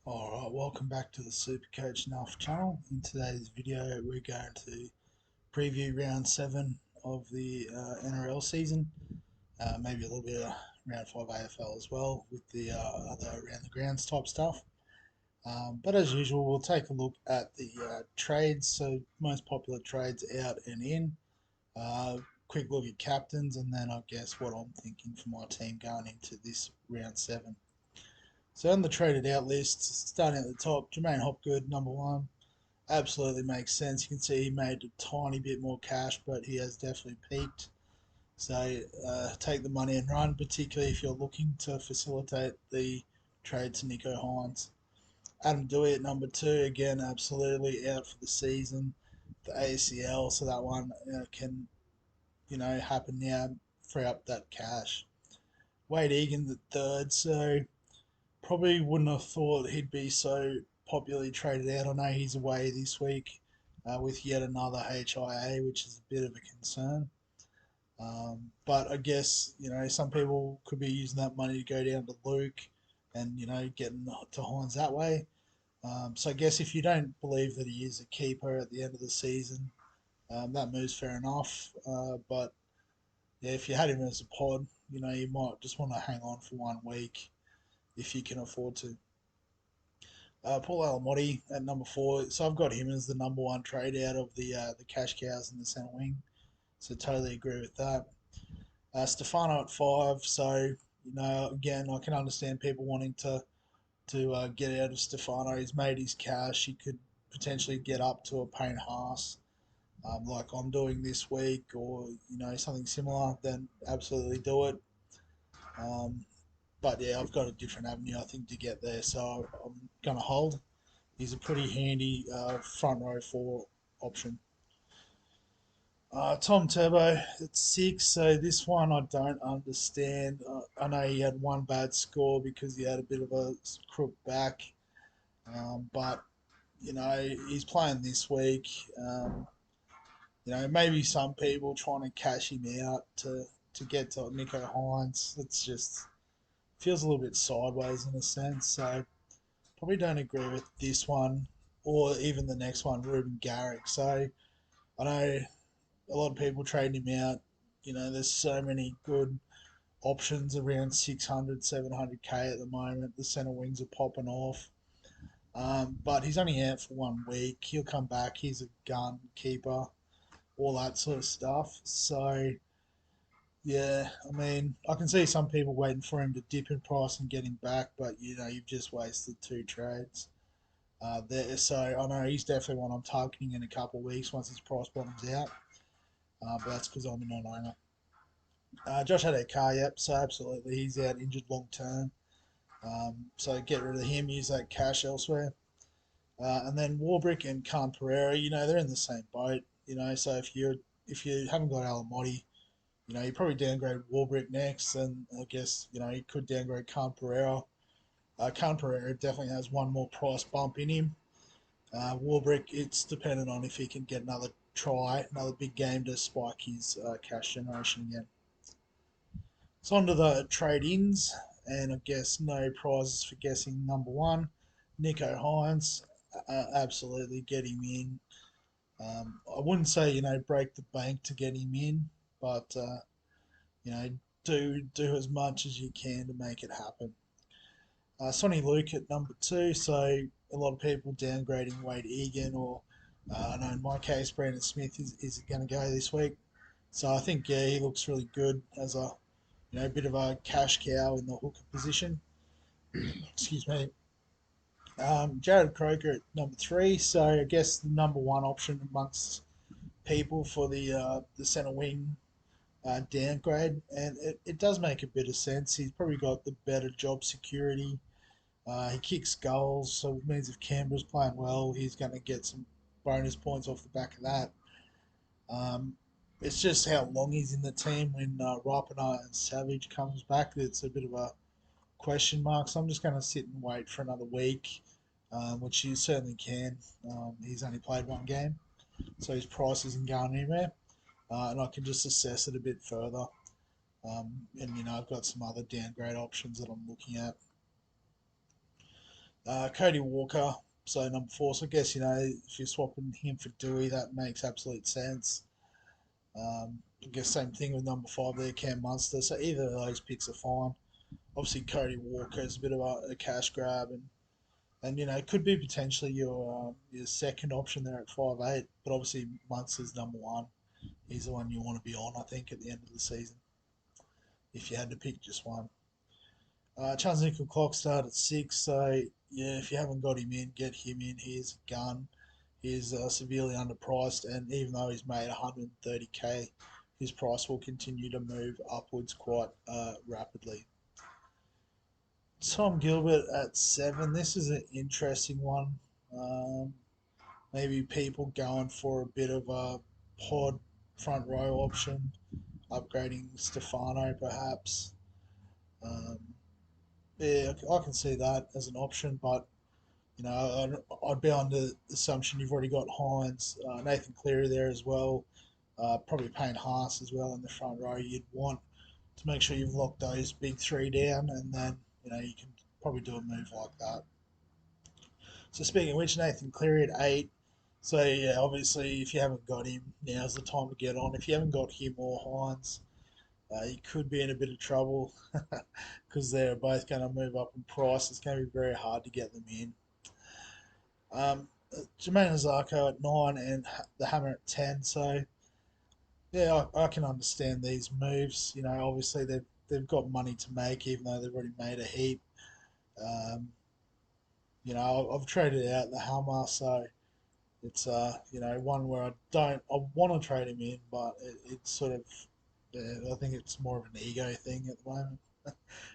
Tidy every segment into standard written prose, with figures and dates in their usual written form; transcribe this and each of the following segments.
Alright, welcome back to the SuperCoach Nuff channel. In today's video, we're going to preview round 7 of the NRL season, maybe a little bit of round 5 AFL as well, with the other around the grounds type stuff. But as usual, we'll take a look at the trades, so most popular trades out and in. Quick look at captains, and then I guess what I'm thinking for my team going into this round 7. So on the traded out list, starting at the top, Jermaine Hopgood, number one. Absolutely makes sense. You can see he made a tiny bit more cash, but he has definitely peaked. So take the money and run, particularly if you're looking to facilitate the trade to Nico Hines. Adam Dewey at number two, again, absolutely out for the season. The ACL, so that one can happen now, free up that cash. Wade Egan the third, so probably wouldn't have thought he'd be so popularly traded out. I know he's away this week with yet another HIA, which is a bit of a concern. But I guess, some people could be using that money to go down to Luke and, getting to Hines that way. So I guess if you don't believe that he is a keeper at the end of the season, that move's fair enough. But yeah, if you had him as a pod, you might just want to hang on for 1 week if you can afford to. Paul Alamotti at number four. So I've got him as the number one trade out of the cash cows in the centre wing. So totally agree with that. Stefano at five. So again, I can understand people wanting to get out of Stefano. He's made his cash. He could potentially get up to a Payne Haas, like I'm doing this week, or something similar. Then absolutely do it. Um, but yeah, I've got a different avenue I think to get there, so I'm gonna hold. He's a pretty handy front row four option. Tom Turbo at six. So this one I don't understand. I know he had one bad score because he had a bit of a crook back, but he's playing this week. Maybe some people trying to cash him out to get to Nico Hines. It's just feels a little bit sideways in a sense. So probably don't agree with this one or even the next one, Ruben Garrick. So I know a lot of people trading him out. There's so many good options around 600, 700K at the moment. The centre wings are popping off. But he's only out for 1 week. He'll come back. He's a gun keeper, all that sort of stuff. So, yeah, I mean, I can see some people waiting for him to dip in price and get him back, but, you've just wasted two trades. There, so I know he's definitely one I'm targeting in a couple of weeks once his price bottoms out. But that's because I'm a non-owner. Josh had a car, yep. So absolutely, he's out injured long term. So get rid of him. Use that cash elsewhere. And then Warbrick and Khan Pereira, they're in the same boat. So if you haven't got Alamotti, you probably downgrade Warbrick next, and I guess you could downgrade Khan Pereira. Khan Pereira definitely has one more price bump in him. Warbrick, it's dependent on if he can get another try, another big game to spike his cash generation again. So on to the trade-ins, and I guess no prizes for guessing number one. Nico Hines, absolutely get him in. I wouldn't say break the bank to get him in, but you know do as much as you can to make it happen. Sonny Luke at number two, so a lot of people downgrading Wade Egan, or I know in my case Brandon Smith is going to go this week. So I think yeah he looks really good as a bit of a cash cow in the hooker position. Excuse me. Jared Croker at number three, so I guess the number one option amongst people for the centre wing downgrade, and it does make a bit of sense. He's probably got the better job security. He kicks goals, so it means if Canberra's playing well, he's going to get some bonus points off the back of that. Um, it's just how long he's in the team when Rapana and Savage comes back. It's a bit of a question mark. So I'm just going to sit and wait for another week, which he certainly can. He's only played one game, so his price isn't going anywhere, and I can just assess it a bit further. And I've got some other downgrade options that I'm looking at. Cody Walker, so number four. So I guess if you're swapping him for Dewey, that makes absolute sense. I guess same thing with number five there, Cam Munster. So either of those picks are fine. Obviously, Cody Walker is a bit of a cash grab, and it could be potentially your second option there at 5'8". But obviously, Munster's number one. He's the one you want to be on, I think, at the end of the season, if you had to pick just one. Charles Nickel Clock started at 6, so yeah, if you haven't got him in, get him in. He's a gun. He's severely underpriced, and even though he's made 130k, his price will continue to move upwards quite rapidly. Tom Gilbert at 7. This is an interesting one. Um, Maybe people going for a bit of a pod front row option, upgrading Stefano perhaps. Um, yeah, I can see that as an option, but I'd be on the assumption you've already got Hines, Nathan Cleary there as well, probably Payne Haas as well in the front row. You'd want to make sure you've locked those big three down, and then you can probably do a move like that. So speaking of which, Nathan Cleary at 8. So yeah, obviously if you haven't got him, now's the time to get on. If you haven't got him or Hines, you could be in a bit of trouble because they're both going to move up in price. It's going to be very hard to get them in. Jermaine Azarko at 9 and the Hammer at 10. So yeah, I can understand these moves. Obviously they've got money to make, even though they've already made a heap. Um, I've traded out the Hammer, so it's one where I want to trade him in, but it's sort of yeah, I think it's more of an ego thing at the moment.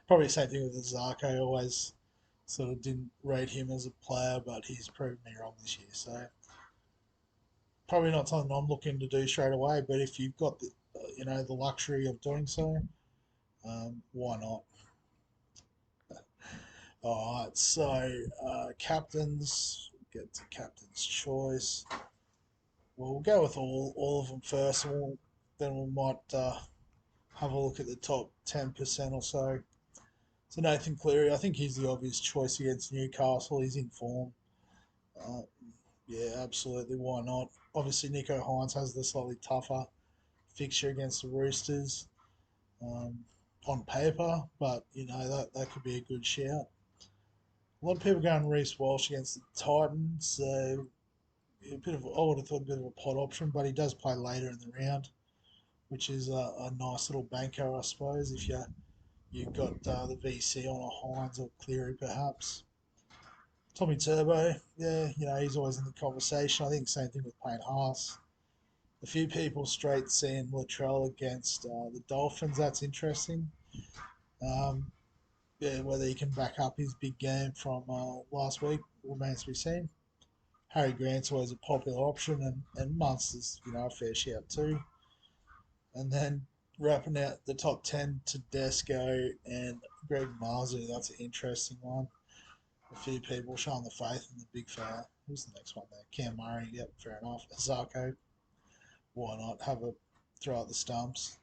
Probably the same thing with Zarko. Always sort of didn't rate him as a player, but he's proven me wrong this year. So probably not something I'm looking to do straight away. But if you've got the luxury of doing so, why not? All right. So captains, get to captain's choice. Well, we'll go with all of them first, and then we might have a look at the top 10% or so. So Nathan Cleary, I think he's the obvious choice against Newcastle. He's in form. Uh, yeah, absolutely. Why not? Obviously, Nico Hines has the slightly tougher fixture against the Roosters um, on paper, but that could be a good shout. A lot of people going Reece Walsh against the Titans. So I would have thought a bit of a pot option, but he does play later in the round, which is a nice little banker, I suppose, if you've got the VC on a Hines or Cleary, perhaps. Tommy Turbo, yeah, he's always in the conversation. I think same thing with Payne Haas. A few people straight seeing Latrell against the Dolphins. That's interesting. Um, yeah, whether he can back up his big game from last week remains to be seen. Harry Grant's always a popular option, and Munster's a fair shout too. And then wrapping out the top 10, Tedesco and Greg Marzu. That's an interesting one. A few people showing the faith in the big fella. Who's the next one there? Cam Murray. Yep, fair enough. Zarko. Why not have a throw at the stumps?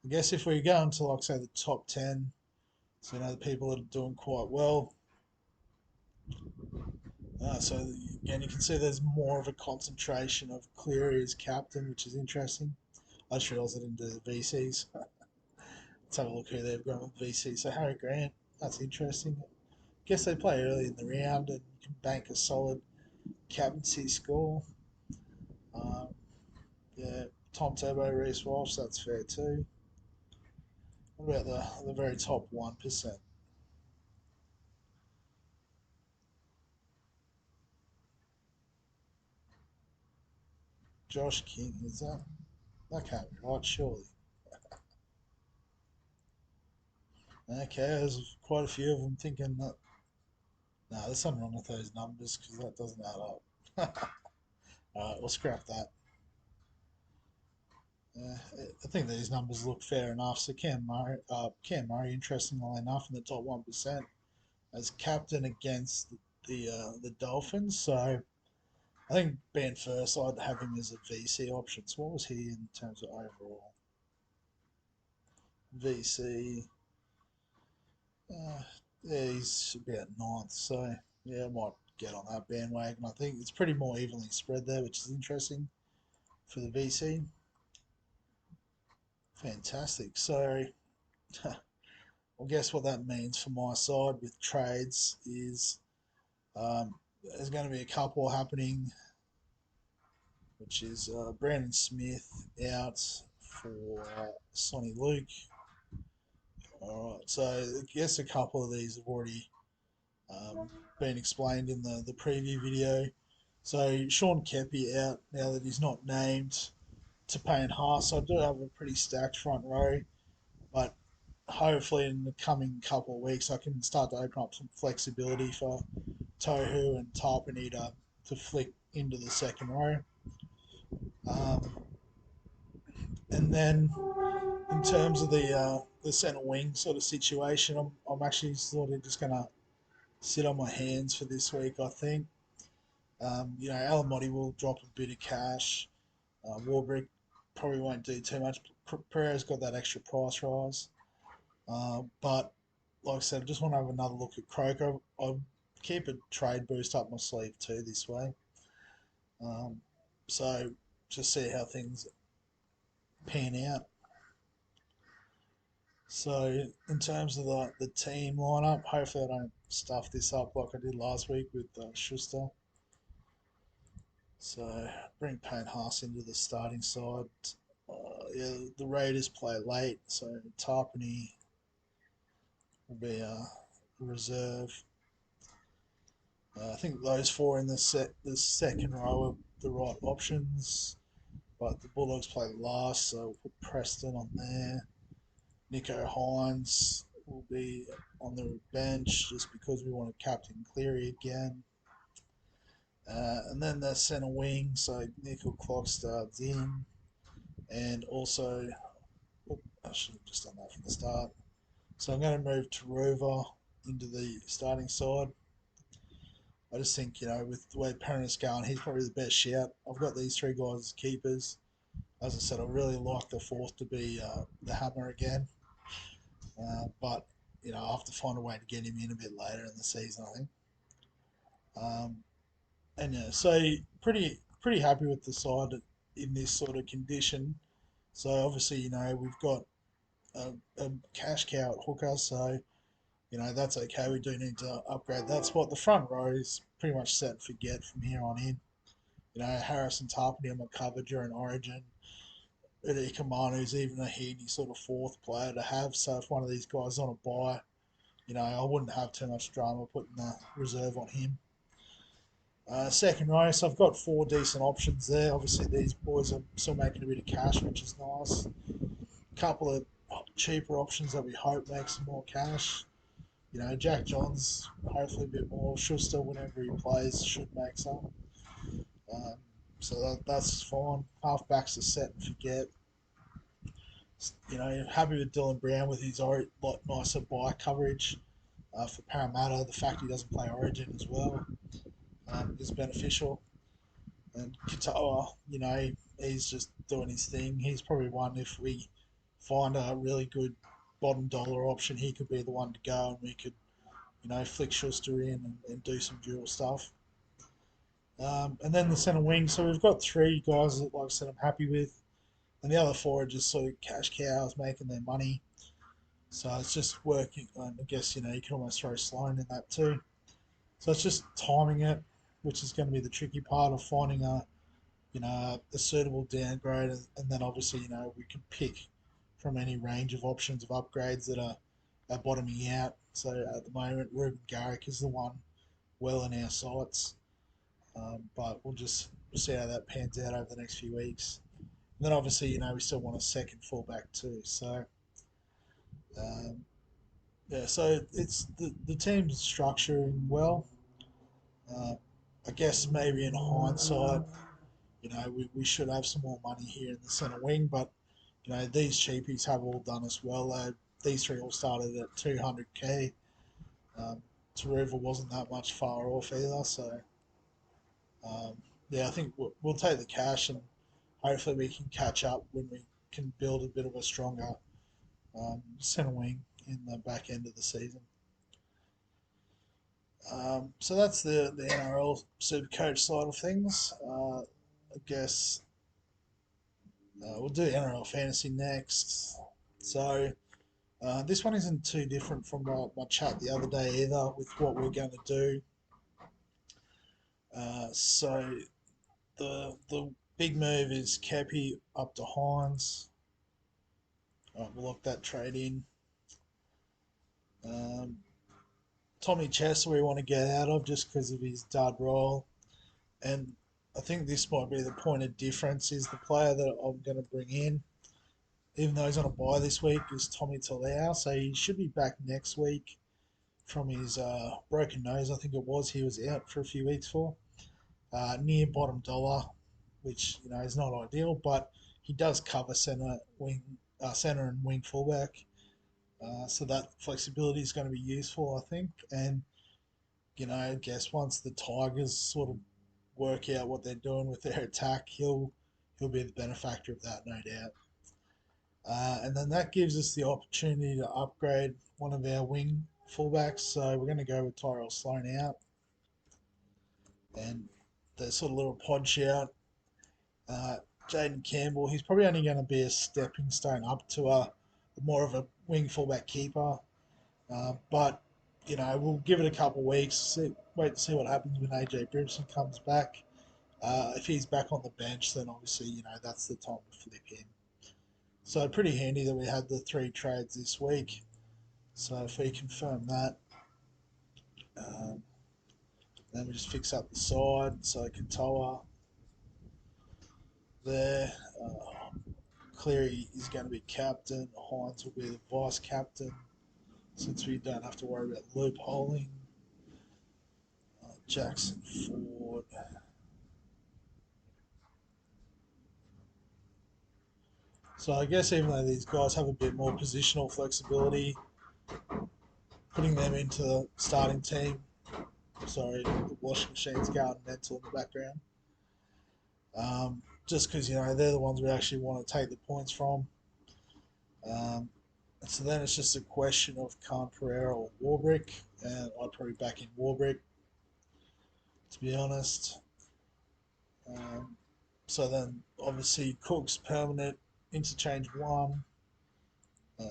I guess if we go into, like, say, the top 10, so the people that are doing quite well. So again, you can see there's more of a concentration of Cleary as captain, which is interesting. I just realised I didn't do the VCs. Let's have a look who they've got with VC. So Harry Grant, that's interesting. Guess they play early in the round and you can bank a solid captaincy score. Um, yeah, Tom Turbo, Reece Walsh, that's fair too. What about the very top 1%? Josh King, is that? That can't be right, surely. Okay, there's quite a few of them thinking that. No, there's something wrong with those numbers because that doesn't add up. Alright, we'll scrap that. Uh, I think these numbers look fair enough. So Cam Murray, interestingly enough, in the top 1% as captain against the Dolphins. So I think being first, I'd have him as a VC option. So what was he in terms of overall VC? Uh, yeah, he's about ninth. So Yeah, I might get on that bandwagon. I think it's pretty more evenly spread there, which is interesting for the VC. Fantastic. So, well, guess what that means for my side with trades is there's going to be a couple happening, which is Brandon Smith out for Sonny Luke. All right, so I guess a couple of these have already um, been explained in the preview video. So Sean Kepi out now that he's not named to Payne Haas. So I do have a pretty stacked front row, but hopefully in the coming couple of weeks I can start to open up some flexibility for Tohu and Tarpany to flick into the second row. And then in terms of the centre wing sort of situation, I'm actually sort of just gonna sit on my hands for this week. I think Alamotti will drop a bit of cash. Warbrick probably won't do too much. Pereira's got that extra price rise, but like I said, I just want to have another look at Croker. I'll keep a trade boost up my sleeve too this way. Um, so just see how things pan out. So in terms of the team lineup, hopefully I don't stuff this up like I did last week with Schuster. So bring Payne Haas into the starting side. Yeah, the Raiders play late, so Tarpany will be a reserve. I think those four in the second row are the right options, but the Bulldogs play last, so we'll put Preston on there. Nico Hines will be on the bench just because we want to captain Cleary again. And then the centre wing, so Nickel Clock starts in, and also I should have just done that from the start. So I'm going to move Taruva into the starting side. I just think, with the way Penrith's going, he's probably the best shout. I've got these three guys as keepers. As I said, I really like the fourth to be the hammer again. But, I have to find a way to get him in a bit later in the season, I think. And yeah, so pretty happy with the side in this sort of condition. So obviously, we've got a cash cow at hooker, so that's okay. We do need to upgrade that spot. The front row is pretty much set and forget from here on in. Harris and Tarpany on my cover during Origin. Ikamu's even a handy sort of fourth player to have. So if one of these guys on a buy, I wouldn't have too much drama putting the reserve on him. Second row, so I've got four decent options there. Obviously, these boys are still making a bit of cash, which is nice. A couple of cheaper options that we hope make some more cash. Jack Johns, hopefully a bit more. Schuster, whenever he plays, should make some. Um, so that's fine. Halfbacks are set and forget. Happy with Dylan Brown with his lot nicer buy coverage for Parramatta. The fact he doesn't play Origin as well is beneficial. And Katoa, he's just doing his thing. He's probably one, if we find a really good bottom dollar option, he could be the one to go and we could, flick Schuster in and do some dual stuff. And then the centre wing. So we've got three guys that, like I said, I'm happy with. And the other four are just sort of cash cows making their money. So it's just working. And I guess, you can almost throw Sloan in that too. So it's just timing it, which is going to be the tricky part of finding a suitable downgrade. And then obviously, we can pick from any range of options of upgrades that are bottoming out. So at the moment, Ruben Garrick is the one well in our sights. But we'll see how that pans out over the next few weeks. And then obviously, we still want a second fullback too. So, um, yeah, so it's the team's structuring well. Uh, I guess maybe in hindsight, we should have some more money here in the centre wing, but these cheapies have all done us well. These three all started at 200k. Um, Taruva wasn't that much far off either, so yeah, I think we'll take the cash and hopefully we can catch up when we can build a bit of a stronger centre wing in the back end of the season. So that's the NRL Supercoach side of things. I guess we'll do NRL Fantasy next. So this one isn't too different from my chat the other day either with what we're going to do. So the big move is Kepi up to Hines. All right, we'll lock that trade in. Um, Tommy Chester we want to get out of just because of his dud role. And I think this might be the point of difference is the player that I'm going to bring in, even though he's on a bye this week, is Tommy Talau. So he should be back next week from his broken nose, I think it was. He was out for a few weeks for. Near bottom dollar, which is not ideal, but he does cover center and wing fullback. So that flexibility is going to be useful, I think. And I guess once the Tigers sort of work out what they're doing with their attack, he'll be the benefactor of that, no doubt. And then that gives us the opportunity to upgrade one of our wing fullbacks. So we're going to go with Tyrell Sloan out and the sort of little pod shout. Jaden Campbell, he's probably only going to be a stepping stone up to a more of a wing fullback keeper. But we'll give it a couple of weeks, wait to see what happens when AJ Brimson comes back. If he's back on the bench, then obviously that's the time to flip him. So pretty handy that we had the 3 trades this week. So if we confirm that, um, then we just fix up the side. So Katoa there. Cleary is going to be captain. Hines will be the vice captain since we don't have to worry about loopholing. Jackson Ford. So I guess even though these guys have a bit more positional flexibility, putting them into the starting team. Sorry, the washing machine's going mental in the background. Just because they're the ones we actually want to take the points from. So then it's just a question of Khan Pereira or Warbrick, and I'd probably back in Warbrick, to be honest. Um, so then obviously Cook's permanent interchange 1.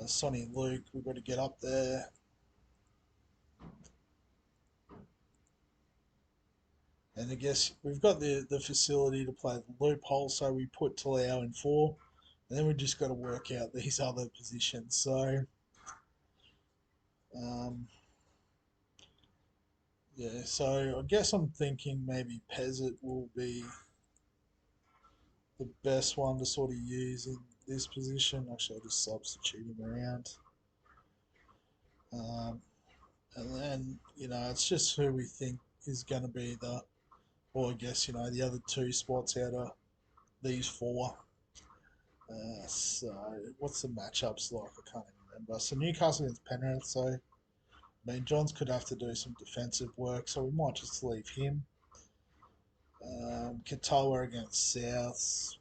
Sonny and Luke, we've got to get up there. And I guess we've got the facility to play the loophole, so we put Talau in 4. And then we just got to work out these other positions. So, um, yeah, so I guess I'm thinking maybe Pezzett will be the best one to sort of use in this position. Actually, I'll just substitute him around. Um, and then, it's just who we think is going to be or I guess, the other 2 spots out of these 4. So, what's the matchups like? I can't even remember. So, Newcastle against Penrith. So, Johns could have to do some defensive work, so we might just leave him. Katoa against Souths.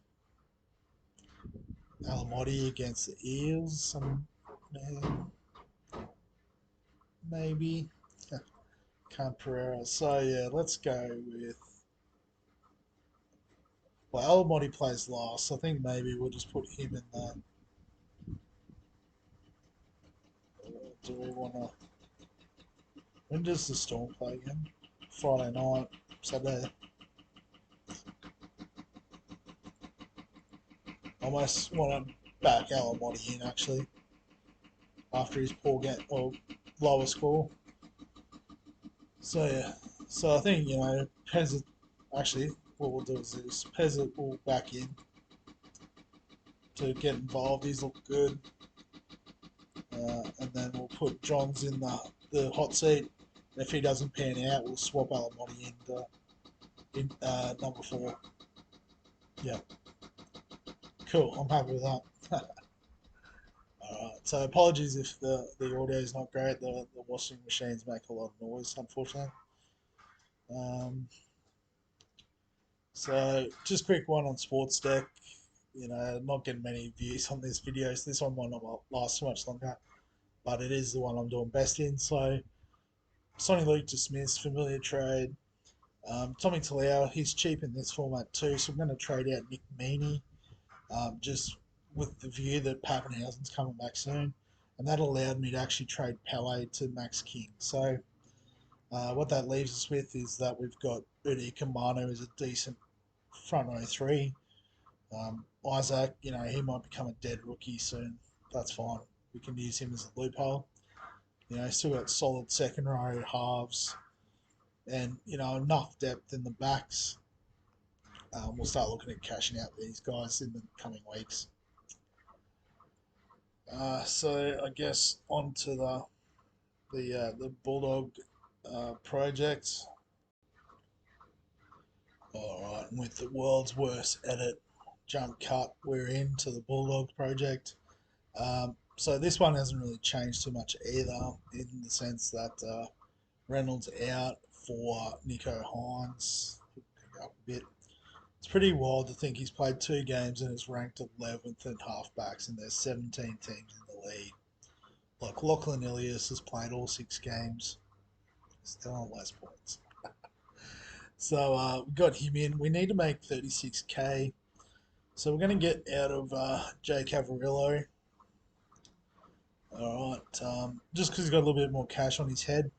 Alamotti against the Eels. Maybe. Can't Pereira. So, yeah, let's go with. Well, Alamotti plays last. So I think maybe we'll just put him in the. Do we want to. When does the Storm play again? Friday night, Saturday. I almost want to back Alamotti in actually after his poor game or lower score. So yeah, so I think Pezzett. Actually, what we'll do is this: Pezzett will back in to get involved. He's looked good, and then we'll put Johns in the hot seat. And if he doesn't pan out, we'll swap Alamotti in number 4. Yeah, cool. I'm happy with that. Alright, so apologies if the audio is not great. The washing machines make a lot of noise, unfortunately. Um, so just quick one on Sports Deck. Not getting many views on these videos. This one might not last too much longer, but it is the one I'm doing best in. So Sonny Luke to Smith, familiar trade. Tommy Talau, he's cheap in this format too, so I'm going to trade out Nick Meaney, just with the view that Pappenhausen's coming back soon. And that allowed me to actually trade Pele to Max King. So what that leaves us with is that we've got Udi Kamano as a decent front row three. Isaac, he might become a dead rookie soon. That's fine. We can use him as a loophole. Still got solid second row halves and, enough depth in the backs. We'll start looking at cashing out these guys in the coming weeks. So I guess on to the Bulldog project. All right, and with the world's worst edit jump cut, we're into the Bulldog project. So this one hasn't really changed too much either, in the sense that Reynolds out for Nico Hines. Pick up a bit. It's pretty wild to think he's played 2 games and is ranked 11th in halfbacks, and there's 17 teams in the league. Like Lachlan Ilias has played all 6 games, still on less points. So we got him in. We need to make 36k. So we're going to get out of Jay Cavarillo. All right, just because he's got a little bit more cash on his head,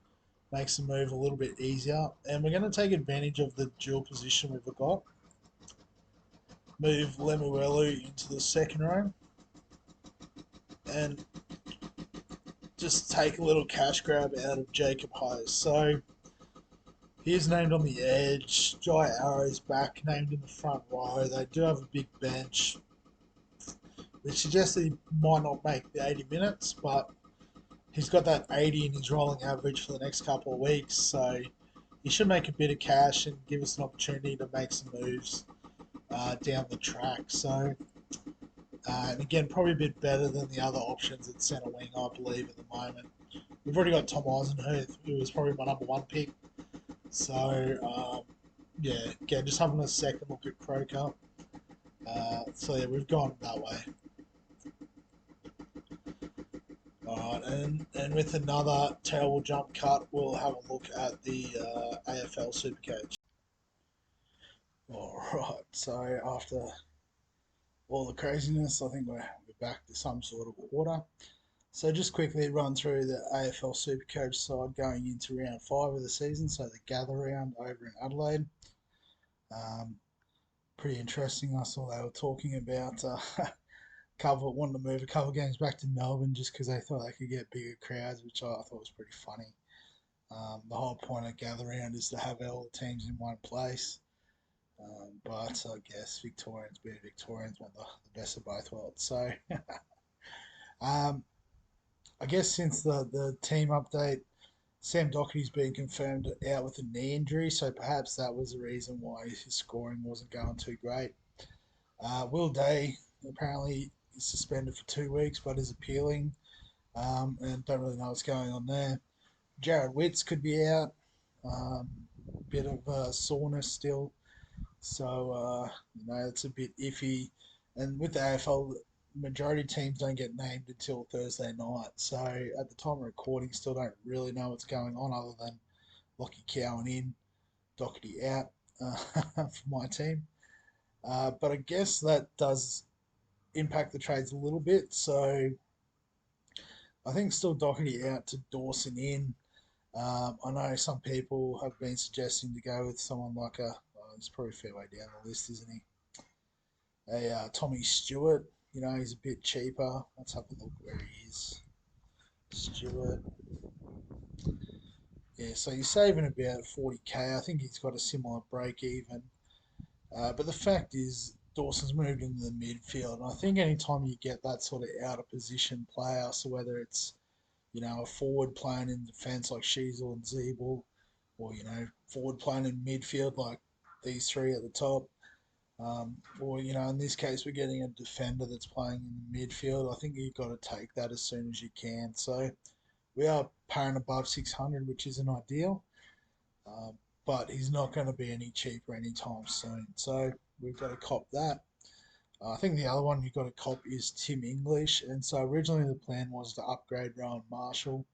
makes the move a little bit easier. And we're going to take advantage of the dual position we've got. Move Lemuelu into the second row. And just take a little cash grab out of Jacob Hayes. So he's named on the edge. Jai Arrow's back, named in the front row. They do have a big bench, which suggests that he might not make the 80 minutes, but he's got that 80 in his rolling average for the next couple of weeks. So he should make a bit of cash and give us an opportunity to make some moves down the track. So, and again, probably a bit better than the other options at centre wing, I believe, at the moment. We've already got Tom Eisenhuth, who was probably my #1 pick. So, yeah, again, just having a second look at Croker. So, yeah, we've gone that way. Alright, and with another terrible jump cut, we'll have a look at the AFL SuperCoach. Alright, so after all the craziness, I think we're back to some sort of order. So just quickly run through the AFL SuperCoach side going into round 5 of the season, so the gather round over in Adelaide. Pretty interesting. I saw they were talking about wanting to move a couple of games back to Melbourne just because they thought they could get bigger crowds, which I thought was pretty funny. The whole point of gather round is to have all the teams in one place. But I guess Victorians being Victorians want the best of both worlds. So I guess since the team update, Sam Doherty's been confirmed out with a knee injury, so perhaps that was the reason why his scoring wasn't going too great. Will Day apparently is suspended for 2 weeks, but is appealing, and don't really know what's going on there. Jared Witts could be out, bit of soreness still, so it's a bit iffy. And with the AFL, majority of teams don't get named until Thursday night, so at the time of recording, still don't really know what's going on other than Lockie Cowan in, Doherty out for my team. But I guess that does impact the trades a little bit. So I think still Doherty out to Dawson in. I know some people have been suggesting to go with someone like he's probably a fair way down the list, isn't he? Tommy Stewart. He's a bit cheaper. Let's have a look where he is. Stewart. Yeah, so he's saving about 40k. I think he's got a similar break even. But the fact is, Dawson's moved into the midfield, and I think anytime you get that sort of out of position player, so whether it's a forward playing in defence like Sheasel and Zeeble, or forward playing in midfield like these three at the top, or in this case we're getting a defender that's playing in the midfield. I think you've got to take that as soon as you can. So we are paying above 600, which isn't ideal. But he's not going to be any cheaper anytime soon. So we've got to cop that. I think the other one you've got to cop is Tim English. And so originally the plan was to upgrade Rowan Marshall.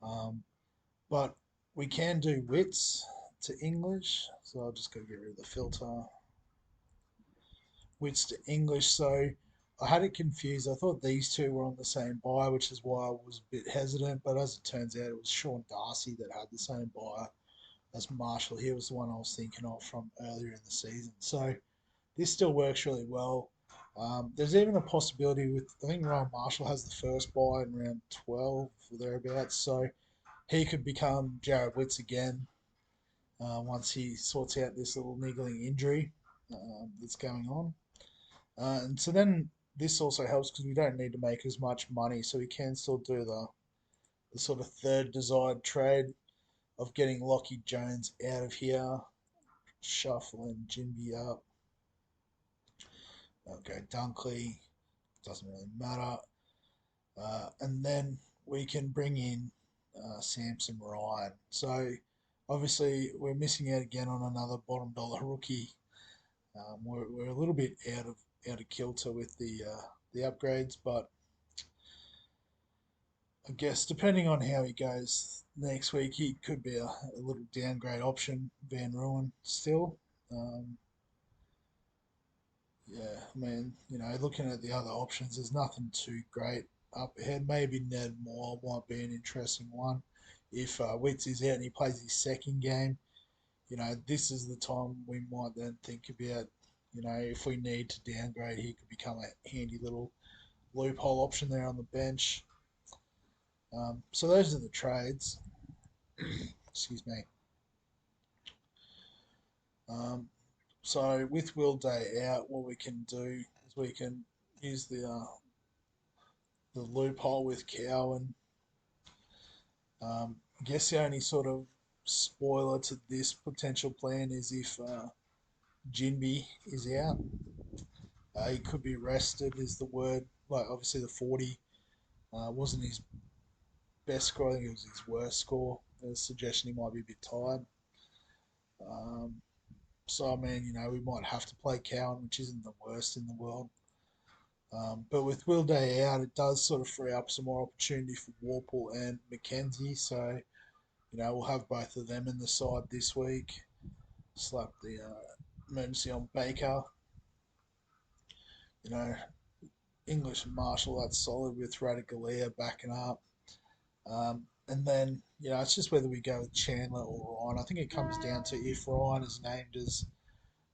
But We can do wits to English, so I'll just go get rid of the filter. Wits to English. So I had it confused. I thought these two were on the same buy, which is why I was a bit hesitant. But as it turns out, it was Sean Darcy that had the same buy as Marshall. He was the one I was thinking of from earlier in the season. So this still works really well. There's even a possibility with, I think Ryan Marshall has the first buy in round 12 or thereabouts. So he could become Jared Witts again once he sorts out this little niggling injury that's going on. And so then this also helps because we don't need to make as much money, so we can still do the sort of third desired trade of getting Lockie Jones out of here, shuffling Jinby up. Okay, Dunkley, doesn't really matter. And then we can bring in Samson Ryan. So obviously we're missing out again on another bottom dollar rookie. We're a little bit out of kilter with the upgrades, but I guess depending on how he goes next week, he could be a little downgrade option. Van Ruin still. Um, yeah, I mean, looking at the other options, there's nothing too great up ahead. Maybe Ned Moore might be an interesting one. If Witts is out and he plays his second game, this is the time we might then think about, if we need to downgrade, he could become a handy little loophole option there on the bench. So those are the trades. Excuse me. Um, so with Will Day out, what we can do is we can use the loophole with Cowan. I guess the only sort of spoiler to this potential plan is if Jinby is out. He could be rested, is the word. Like, obviously, the 40 wasn't his best score. I think it was his worst score. There's a suggestion he might be a bit tired. Um, so, I mean, we might have to play Cowan, which isn't the worst in the world. But with Will Day out, it does sort of free up some more opportunity for Warple and McKenzie. So, we'll have both of them in the side this week. Slap the emergency on Baker. You know, English and Marshall, that's solid with Radaglia backing up. And then, it's just whether we go with Chandler or Ryan. I think it comes down to if Ryan is named as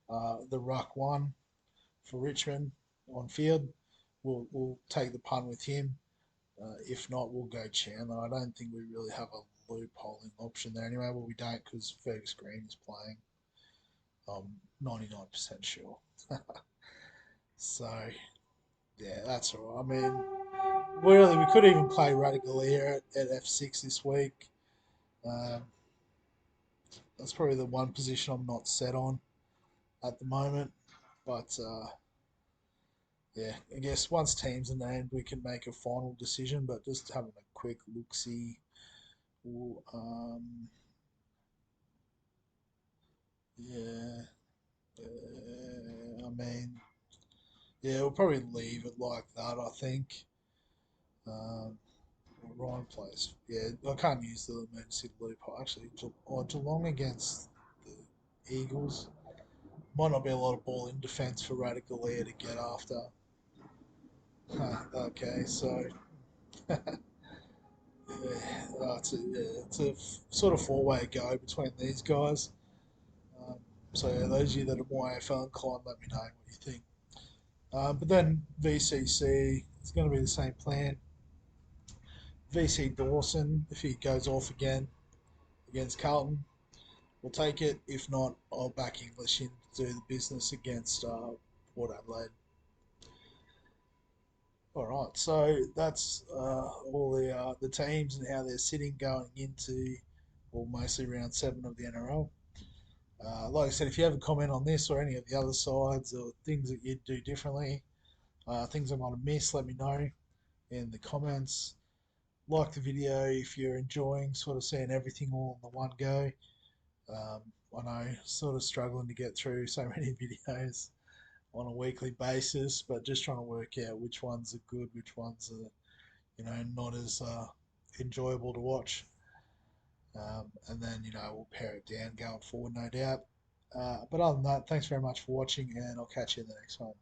the ruck one for Richmond on field, we'll take the punt with him. If not, we'll go Chandler. I don't think we really have a loopholing option there anyway. Well, we don't because Fergus Green is playing. I'm 99% sure. So, yeah, that's all right. I mean, really, we could even play Radaglia at F6 this week. Um, that's probably the one position I'm not set on at the moment. But yeah, I guess once teams are named, we can make a final decision. But just having a quick look see. Yeah, I mean, yeah, we'll probably leave it like that. I think. Um, Ryan plays. Yeah, I can't use the emergency loophole. Actually, Geelong against the Eagles might not be a lot of ball in defence for Radaglia to get after. Okay, so yeah, it's a sort of four-way go between these guys. Um, so yeah, those of you that are more AFL inclined, let me know what you think. But then VCC is going to be the same plan. VC Dawson, if he goes off again against Carlton, we'll take it. If not, I'll back English in to do the business against Port Adelaide. All right, so that's all the teams and how they're sitting going into, well, mostly round 7 of the NRL. Like I said, if you have a comment on this or any of the other sides or things that you'd do differently, things I might have missed, let me know in the comments. Like the video if you're enjoying sort of seeing everything all in the one go. Um, I know, sort of struggling to get through so many videos on a weekly basis, but just trying to work out which ones are good, which ones are, not as enjoyable to watch. And then we'll pare it down going forward, no doubt. But other than that, thanks very much for watching, and I'll catch you in the next one.